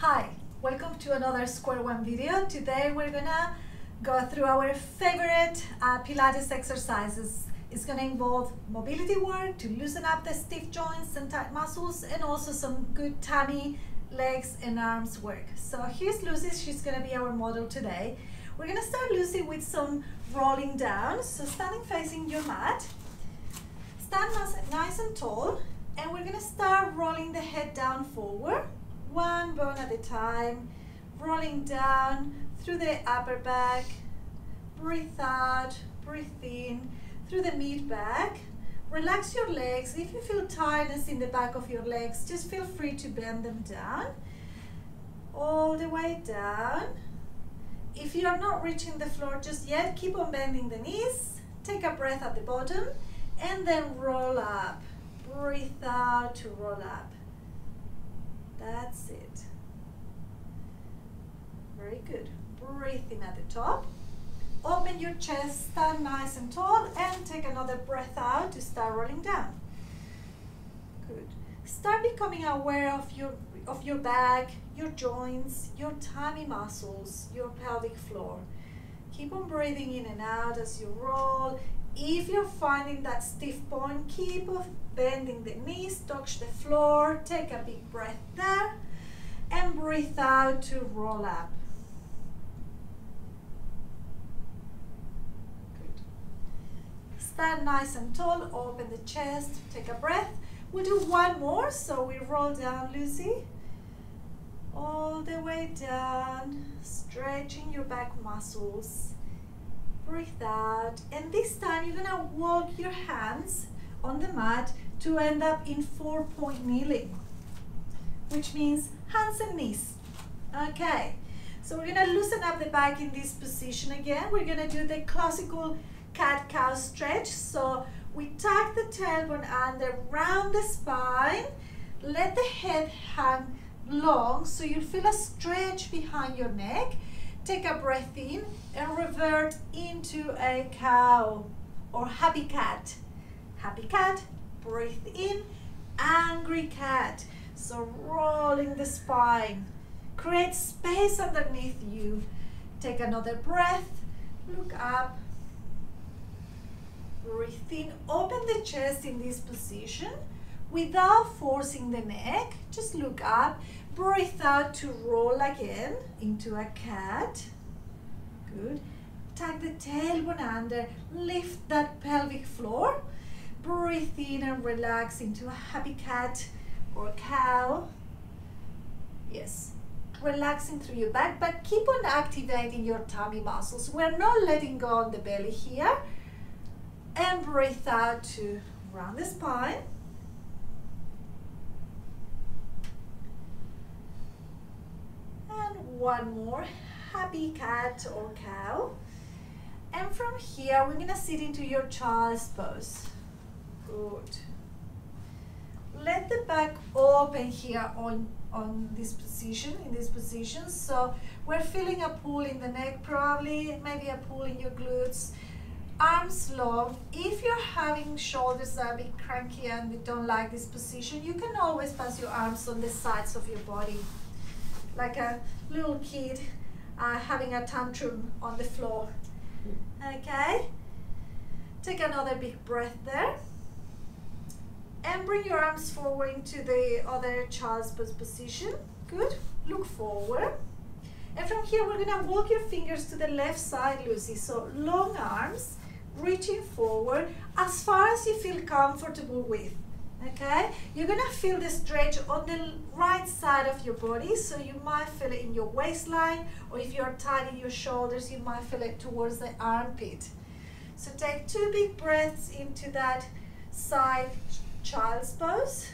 Hi, welcome to another Square One video. Today we're gonna go through our favorite Pilates exercises. It's gonna involve mobility work to loosen up the stiff joints and tight muscles, and also some good tummy, legs and arms work. So here's Lucy, she's gonna be our model today. We're gonna start Lucy with some rolling down. So standing facing your mat, stand nice and tall, and we're gonna start rolling the head down forward. One bone at a time, rolling down through the upper back. Breathe out, breathe in through the mid back. Relax your legs. If you feel tightness in the back of your legs, just feel free to bend them down. All the way down. If you are not reaching the floor just yet, keep on bending the knees. Take a breath at the bottom and then roll up. Breathe out to roll up. That's it. Very good. Breathe in at the top. Open your chest, stand nice and tall, and take another breath out to start rolling down. Good. Start becoming aware of your back, your joints, your tummy muscles, your pelvic floor. Keep on breathing in and out as you roll. If you're finding that stiff point, keep on bending the knees, touch the floor, take a big breath there, and breathe out to roll up. Good. Stand nice and tall, open the chest, take a breath. We'll do one more, so we roll down, Lucy. All the way down, stretching your back muscles. Breathe out, and this time you're gonna walk your hands on the mat to end up in 4-point kneeling, which means hands and knees. Okay, so we're gonna loosen up the back in this position again. We're gonna do the classical cat-cow stretch. So we tuck the tailbone under, round the spine, let the head hang long so you'll feel a stretch behind your neck. Take a breath in and revert into a cow or happy cat. Happy cat, breathe in, angry cat. So rolling the spine, create space underneath you. Take another breath, look up, breathe in, open the chest in this position without forcing the neck, just look up. Breathe out to roll again into a cat. Good. Tuck the tailbone under, lift that pelvic floor. Breathe in and relax into a happy cat or cow. Yes, relaxing through your back, but keep on activating your tummy muscles. We're not letting go on the belly here. And breathe out to round the spine. One more, happy cat or cow. And from here, we're gonna sit into your child's pose. Good. Let the back open here on this position, in this position. So we're feeling a pull in the neck, probably, maybe a pull in your glutes. Arms long. If you're having shoulders that are a bit cranky and you don't like this position, you can always pass your arms on the sides of your body, like a little kid having a tantrum on the floor. Okay, take another big breath there and bring your arms forward into the other child's pose position. Good, look forward, and from here we're gonna walk your fingers to the left side, Lucy. So long arms, reaching forward as far as you feel comfortable with. Okay, you're gonna feel the stretch on the right side of your body, so you might feel it in your waistline, or if you're tight in your shoulders, you might feel it towards the armpit. So take 2 big breaths into that side child's pose,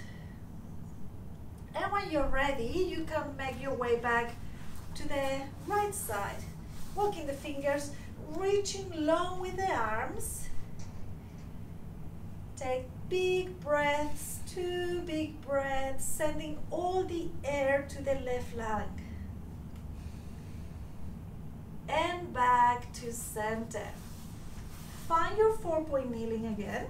and when you're ready, you can make your way back to the right side, walking the fingers, reaching long with the arms. Take big breaths, 2 big breaths, sending all the air to the left lung. And back to center. Find your 4-point kneeling again.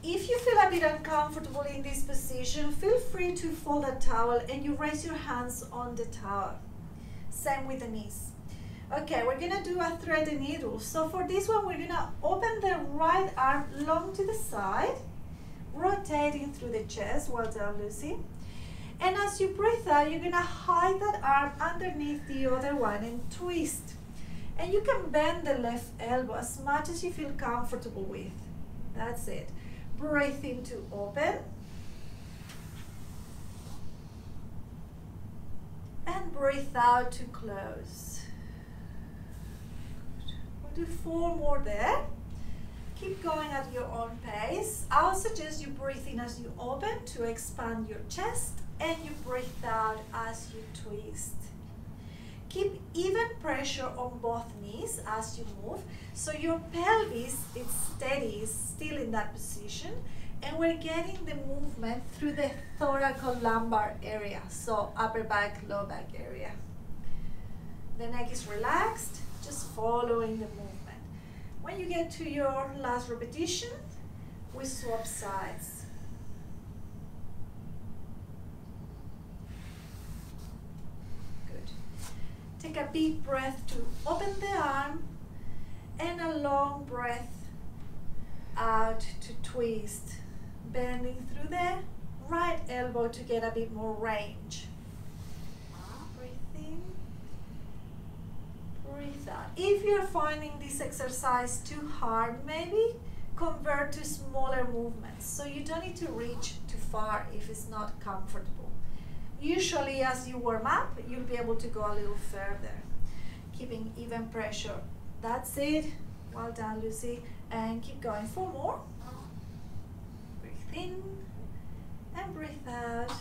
If you feel a bit uncomfortable in this position, feel free to fold a towel and you raise your hands on the towel. Same with the knees. Okay, we're gonna do a thread and needle. So for this one, we're gonna open the right arm long to the side, rotating through the chest. Well done, Lucy. And as you breathe out, you're gonna hide that arm underneath the other one and twist. And you can bend the left elbow as much as you feel comfortable with. That's it. Breathe in to open. And breathe out to close. We'll do 4 more there. Keep going at your own pace. I'll suggest you breathe in as you open to expand your chest, and you breathe out as you twist. Keep even pressure on both knees as you move, so your pelvis is steady, is still in that position, and we're getting the movement through the thoracolumbar area, so upper back, lower back area. The neck is relaxed, just following the movement. When you get to your last repetition, we swap sides. Take a big breath to open the arm and a long breath out to twist, bending through the right elbow to get a bit more range. Breathe in, breathe out. If you're finding this exercise too hard, maybe convert to smaller movements so you don't need to reach too far if it's not comfortable. Usually as you warm up, you'll be able to go a little further, keeping even pressure. That's it. Well done, Lucy. And keep going. 4 more. Breathe in and breathe out.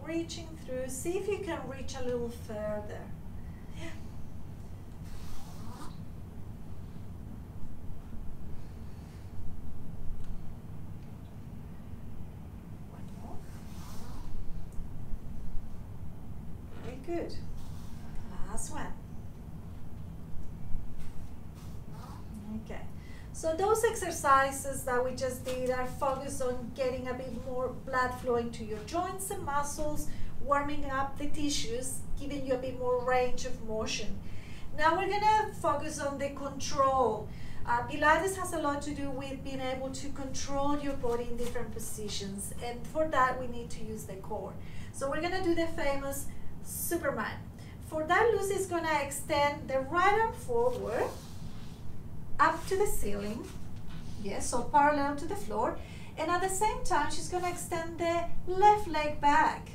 Reaching through. See if you can reach a little further. Yeah. Good. Last one. Okay. So those exercises that we just did are focused on getting a bit more blood flowing to your joints and muscles, warming up the tissues, giving you a bit more range of motion. Now we're gonna focus on the control. Pilates has a lot to do with being able to control your body in different positions, and for that we need to use the core. So we're gonna do the famous Superman. For that, Lucy is going to extend the right arm forward up to the ceiling, yes, so parallel to the floor, and at the same time she's going to extend the left leg back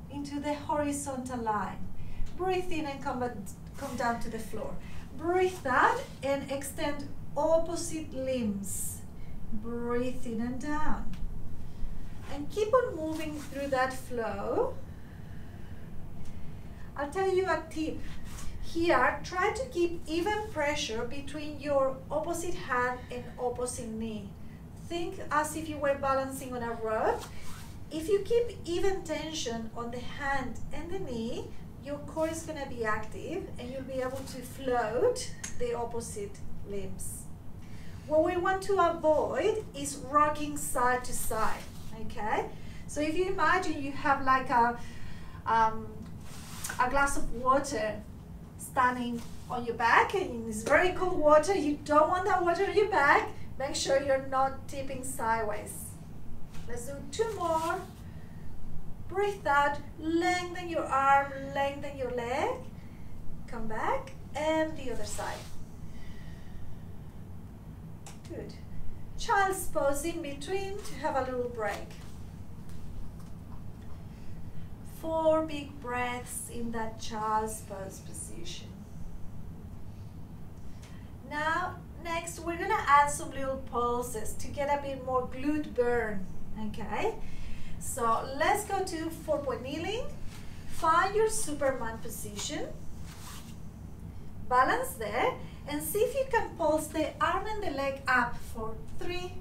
into the horizontal line. Breathe in and come down to the floor. Breathe out and extend opposite limbs. Breathe in and down. And keep on moving through that flow. I'll tell you a tip. Here, try to keep even pressure between your opposite hand and opposite knee. Think as if you were balancing on a rope. If you keep even tension on the hand and the knee, your core is going to be active and you'll be able to float the opposite limbs. What we want to avoid is rocking side to side, okay? So if you imagine you have like a glass of water standing on your back and it's very cold water, you don't want that water on your back, make sure you're not tipping sideways. Let's do 2 more. Breathe out, lengthen your arm, lengthen your leg, come back, and the other side. Good. Child's pose in between to have a little break. 4 big breaths in that child's pose position. Now, next we're gonna add some little pulses to get a bit more glute burn, okay? So let's go to 4-point kneeling. Find your Superman position. Balance there and see if you can pulse the arm and the leg up for 3,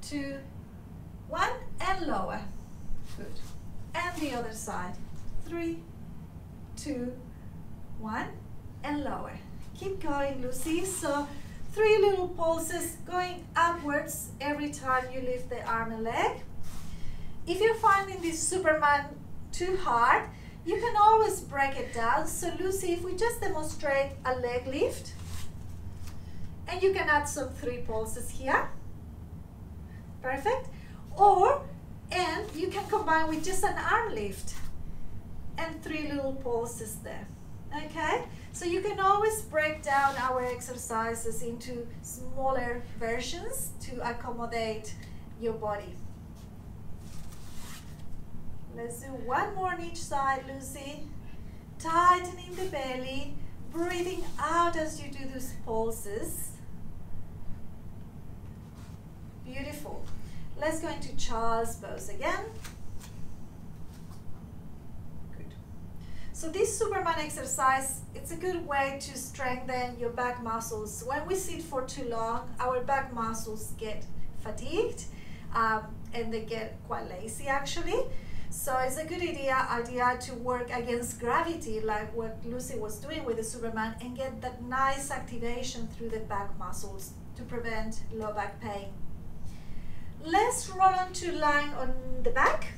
2, 1 and lower. Good. And the other side. 3, 2, 1 and lower. Keep going, Lucy. So 3 little pulses going upwards every time you lift the arm and leg. If you're finding this Superman too hard, you can always break it down. So Lucy, if we just demonstrate a leg lift, and you can add some 3 pulses here. Perfect. And you can combine with just an arm lift and 3 little pulses there. Okay? So you can always break down our exercises into smaller versions to accommodate your body. Let's do one more on each side, Lucy. Tightening the belly, breathing out as you do those pulses. Beautiful. Let's go into child's pose again. Good. So this Superman exercise, it's a good way to strengthen your back muscles. When we sit for too long, our back muscles get fatigued and they get quite lazy actually. So it's a good idea to work against gravity like what Lucy was doing with the Superman and get that nice activation through the back muscles to prevent low back pain. Let's roll onto lying on the back.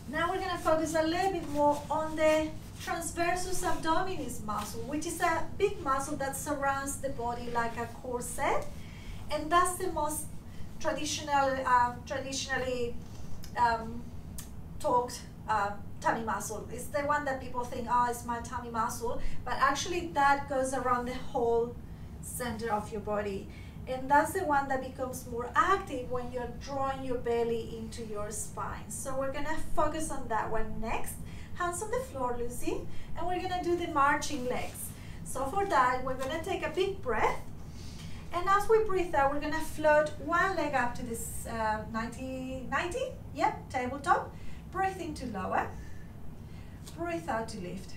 Now we're going to focus a little bit more on the transversus abdominis muscle, which is a big muscle that surrounds the body like a corset, and that's the most traditionally talked tummy muscle. It's the one that people think, oh, it's my tummy muscle, but actually that goes around the whole center of your body. And that's the one that becomes more active when you're drawing your belly into your spine. So we're gonna focus on that one next. Hands on the floor, Lucy, and we're gonna do the marching legs. So for that, we're gonna take a big breath. And as we breathe out, we're gonna float one leg up to this 90, yep, tabletop. Breathe in to lower. Breathe out to lift.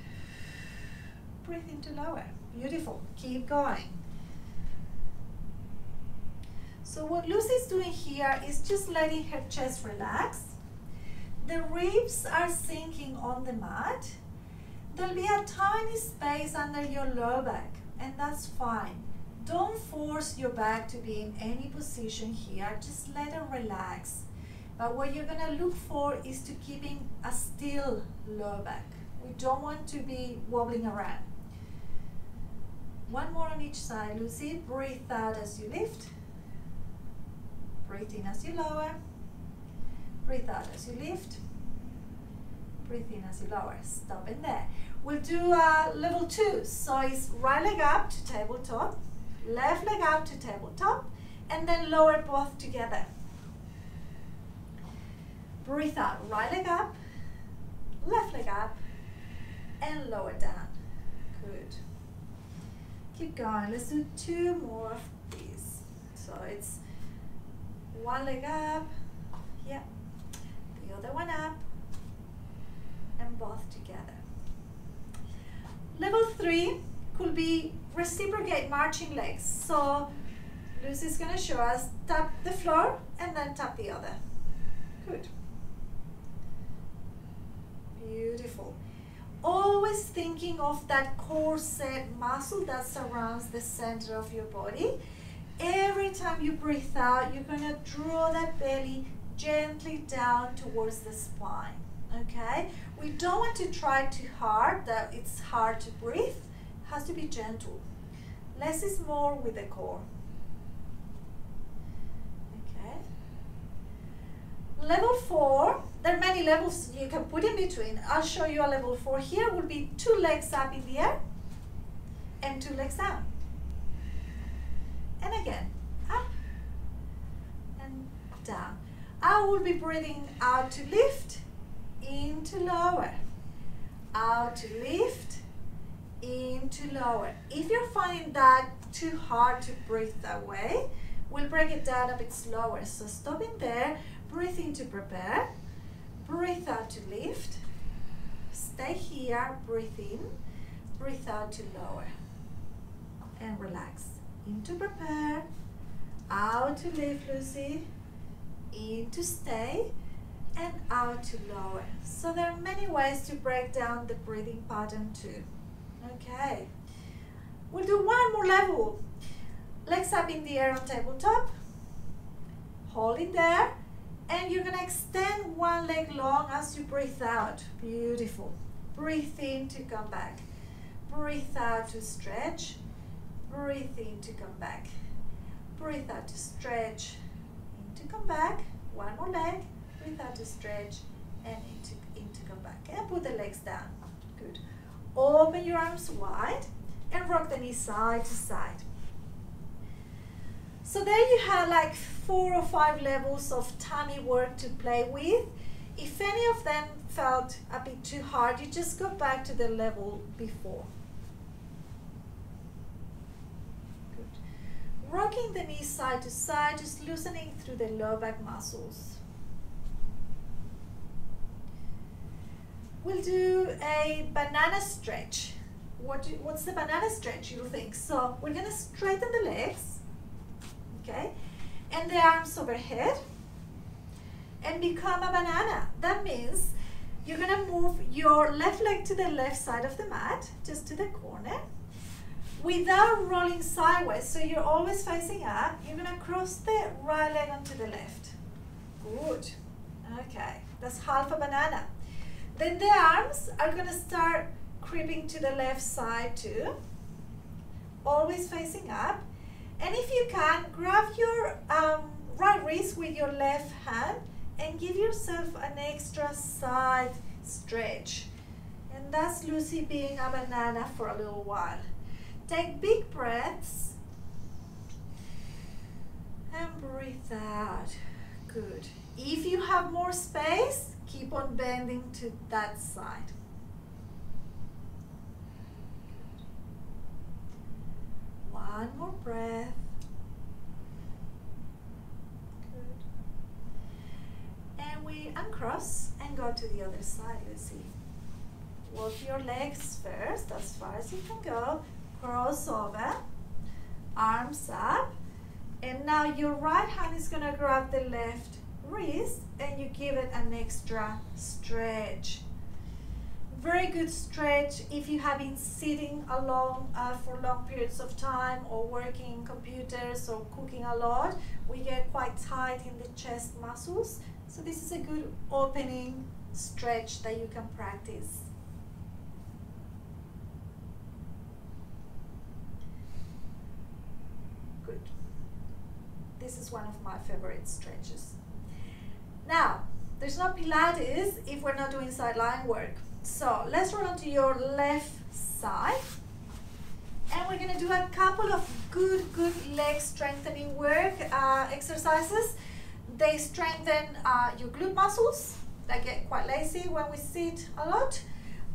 Breathe in to lower. Beautiful, keep going. So what Lucy's doing here is just letting her chest relax. The ribs are sinking on the mat. There'll be a tiny space under your low back, and that's fine. Don't force your back to be in any position here, just let it relax. But what you're gonna look for is to keeping a still low back. We don't want to be wobbling around. One more on each side, Lucy. Breathe out as you lift. Breathe in as you lower. Breathe out as you lift. Breathe in as you lower. Stop in there. We'll do level 2. So it's right leg up to tabletop, left leg up to tabletop, and then lower both together. Breathe out. Right leg up, left leg up, and lower down. Good. Keep going. Let's do 2 more of these. So it's one leg up, yeah, the other one up, and both together. Level 3 could be reciprocate marching legs. So Lucy's gonna show us tap the floor and then tap the other. Good. Beautiful. Always thinking of that corset muscle that surrounds the center of your body. Every time you breathe out, you're going to draw that belly gently down towards the spine, okay? We don't want to try too hard, that it's hard to breathe. It has to be gentle. Less is more with the core. Okay. Level 4, there are many levels you can put in between. I'll show you a level 4 here. Will be 2 legs up in the air and 2 legs down. And again, up and down. I will be breathing out to lift, in to lower, out to lift, in to lower. If you're finding that too hard to breathe that way, we'll break it down a bit slower. So stop in there, breathe in to prepare, breathe out to lift, stay here, breathe in, breathe out to lower, and relax. In to prepare, out to lift, Lucy, in to stay, and out to lower. So there are many ways to break down the breathing pattern too. Okay, We'll do one more level. Legs up in the air on tabletop. Hold it there. And you're going to extend one leg long as you breathe out. Beautiful. Breathe in to come back. Breathe out to stretch. Breathe in to come back. Breathe out to stretch. In to come back. One more leg. Breathe out to stretch. And in to come back. And put the legs down. Good. Open your arms wide and rock the knees side to side. So there you have like 4 or 5 levels of tummy work to play with. If any of them felt a bit too hard, you just go back to the level before. Good. Rocking the knees side to side, just loosening through the low back muscles. We'll do a banana stretch. What's the banana stretch, you think? So we're going to straighten the legs. Okay, and the arms overhead and become a banana. That means you're going to move your left leg to the left side of the mat, just to the corner, without rolling sideways. So you're always facing up. You're going to cross the right leg onto the left. Good. Okay, that's half a banana. Then the arms are going to start creeping to the left side too, always facing up. And if you can, grab your right wrist with your left hand and give yourself an extra side stretch. And that's Lucy being a banana for a little while. Take big breaths and breathe out. Good. If you have more space, keep on bending to that side. One more breath. Good. And we uncross and go to the other side, Lucy. Walk your legs first as far as you can go. Cross over, arms up. And now your right hand is going to grab the left wrist and you give it an extra stretch. Very good stretch if you have been sitting alone for long periods of time or working in computers or cooking a lot. We get quite tight in the chest muscles. So this is a good opening stretch that you can practice. Good. This is one of my favorite stretches. Now, there's no Pilates if we're not doing sideline work. So let's roll onto your left side. And we're going to do a couple of good leg strengthening work exercises. They strengthen your glute muscles. They get quite lazy when we sit a lot.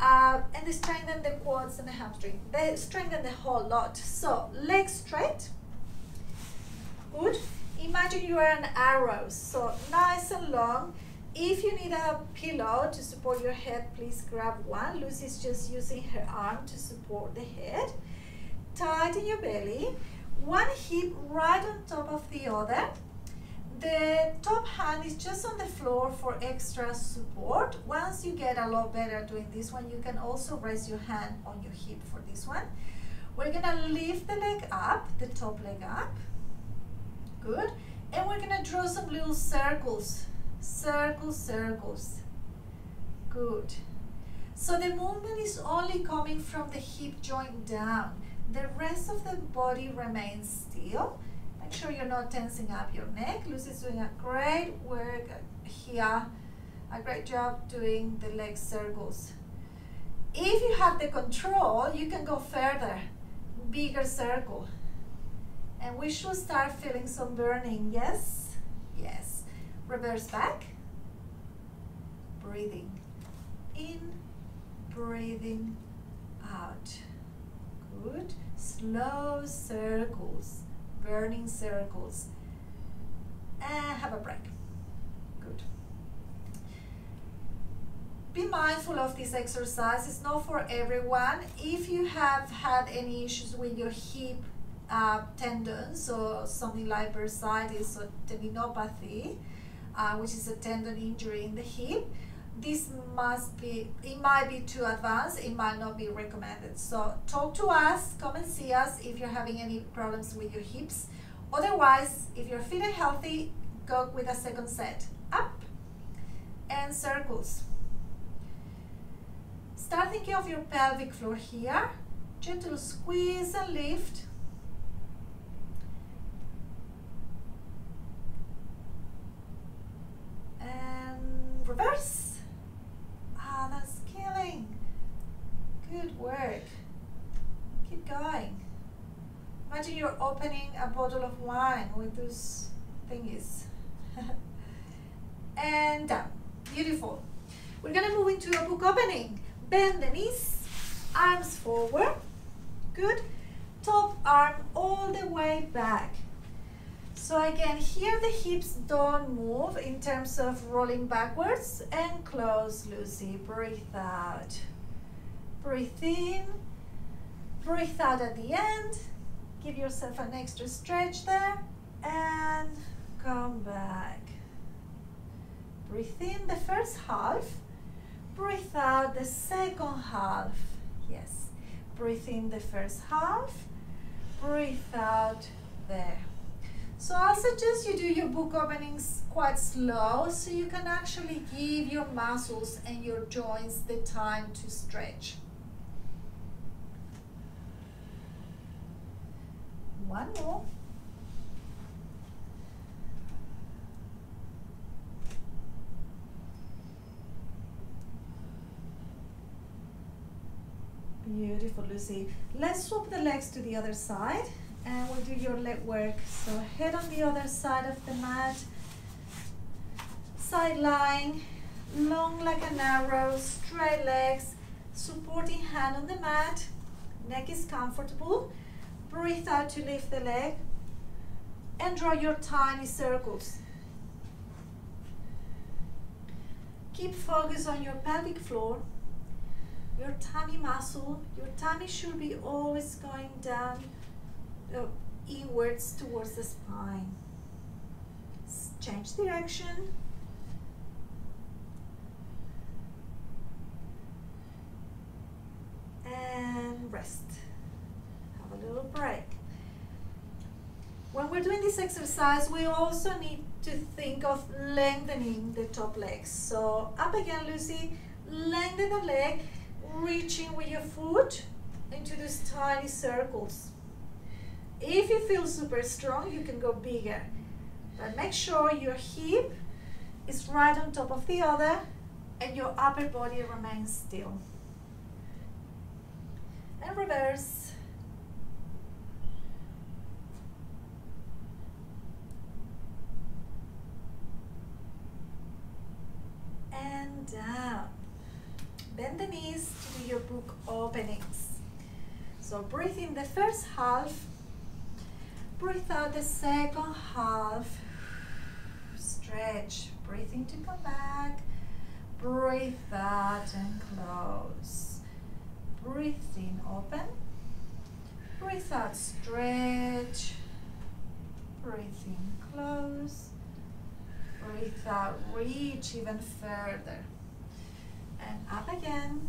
And they strengthen the quads and the hamstring. They strengthen the whole lot. So legs straight. Good. Imagine you are an arrow. So nice and long. If you need a pillow to support your head, please grab one. Lucy's just using her arm to support the head. Tighten your belly. One hip right on top of the other. The top hand is just on the floor for extra support. Once you get a lot better doing this one, you can also raise your hand on your hip for this one. We're going to lift the leg up, the top leg up. Good. And we're going to draw some little circles. Circles, circles. Good. So the movement is only coming from the hip joint down. The rest of the body remains still. Make sure you're not tensing up your neck. Lucy's doing a great work here. A great job doing the leg circles. If you have the control, you can go further. Bigger circle. And we should start feeling some burning. Yes? Yes. Reverse back. Breathing in, breathing out. Good. Slow circles, burning circles. And have a break. Good. Be mindful of this exercise. It's not for everyone. If you have had any issues with your hip tendons or something like bursitis or tendinopathy, which is a tendon injury in the hip, this it might be too advanced, it might not be recommended. So talk to us, come and see us if you're having any problems with your hips. Otherwise, if you're feeling healthy, go with a second set. Up and circles. Start thinking of your pelvic floor here. Gentle squeeze and lift. And reverse. Ah, that's killing. Good work. Keep going. Imagine you're opening a bottle of wine with those thingies. And down. Beautiful. We're gonna move into a book opening. Bend the knees, arms forward. Good. Top arm all the way back. So again, here the hips don't move in terms of rolling backwards. And close, Lucy. Breathe out. Breathe in. Breathe out at the end. Give yourself an extra stretch there. And come back. Breathe in the first half. Breathe out the second half. Yes. Breathe in the first half. Breathe out there. So I'll suggest you do your book openings quite slow so you can actually give your muscles and your joints the time to stretch. One more. Beautiful, Lucy. Let's swap the legs to the other side and we'll do your leg work. So head on the other side of the mat, side lying, long like an arrow, straight legs, supporting hand on the mat, neck is comfortable. Breathe out to lift the leg and draw your tiny circles. Keep focus on your pelvic floor. Your tummy muscle, your tummy should be always going down, inwards towards the spine. Change direction. And rest. Have a little break. When we're doing this exercise, we also need to think of lengthening the top legs. So up again, Lucy, lengthen the leg, reaching with your foot into these tiny circles. If you feel super strong, you can go bigger, but make sure your hip is right on top of the other and your upper body remains still. And reverse. And down. Bend the knees to do your book openings. So breathe in the first half, breathe out the second half, stretch, breathe in to come back, breathe out and close. Breathe in, open, breathe out, stretch, breathe in, close, breathe out, reach even further. And up again.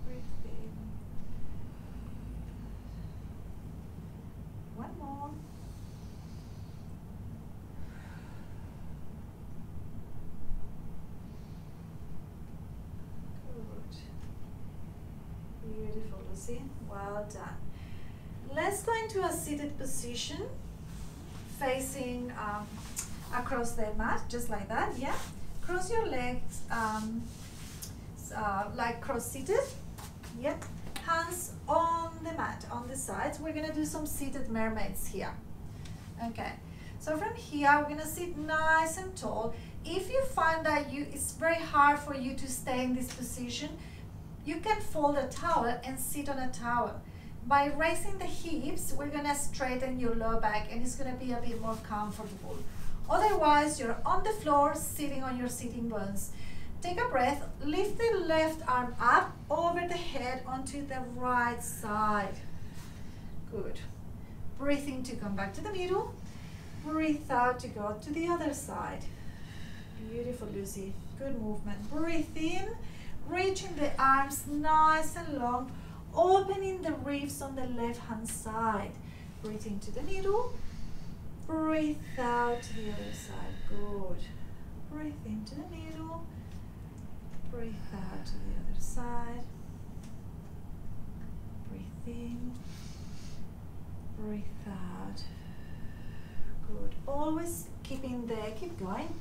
Breathe in. One more. Good. Beautiful, Lucy. Well done. Let's go into a seated position, facing across the mat, just like that, yeah? Cross your legs like cross-seated, yeah? Hands on the mat, on the sides. We're gonna do some seated mermaids here. Okay, so from here, we're gonna sit nice and tall. If you find that it's very hard for you to stay in this position, you can fold a towel and sit on a towel. By raising the hips, we're gonna straighten your low back and it's gonna be a bit more comfortable. Otherwise, you're on the floor, sitting on your sitting bones. Take a breath, lift the left arm up over the head onto the right side. Good. Breathing to come back to the middle. Breathe out to go to the other side. Beautiful, Lucy. Good movement. Breathe in, reaching the arms nice and long, opening the ribs on the left hand side. Breathe into the middle. Breathe out to the other side. Good. Breathe into the middle. Breathe out to the other side. Breathe in. Breathe out. Good. Always keep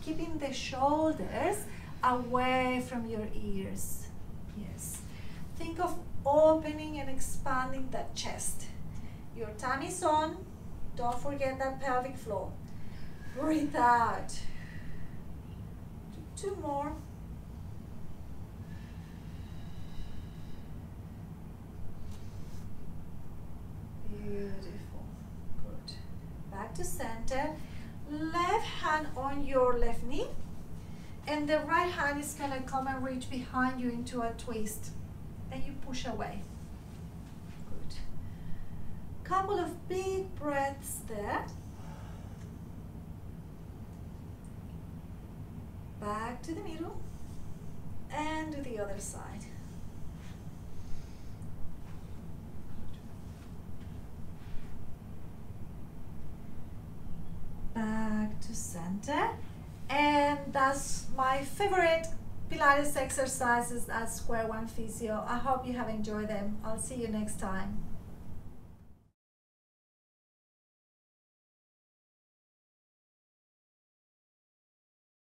keeping the shoulders away from your ears. Yes. Think of opening and expanding that chest. Your tummy's on. Don't forget that pelvic floor. Breathe out. Two more. Beautiful. Good. Back to center. Left hand on your left knee. And the right hand is going to come and reach behind you into a twist. And you push away. Good. Couple of big breaths there. Back to the middle. And to the other side. Back to center. And that's my favorite Pilates exercises at Square One Physio. I hope you have enjoyed them. I'll see you next time.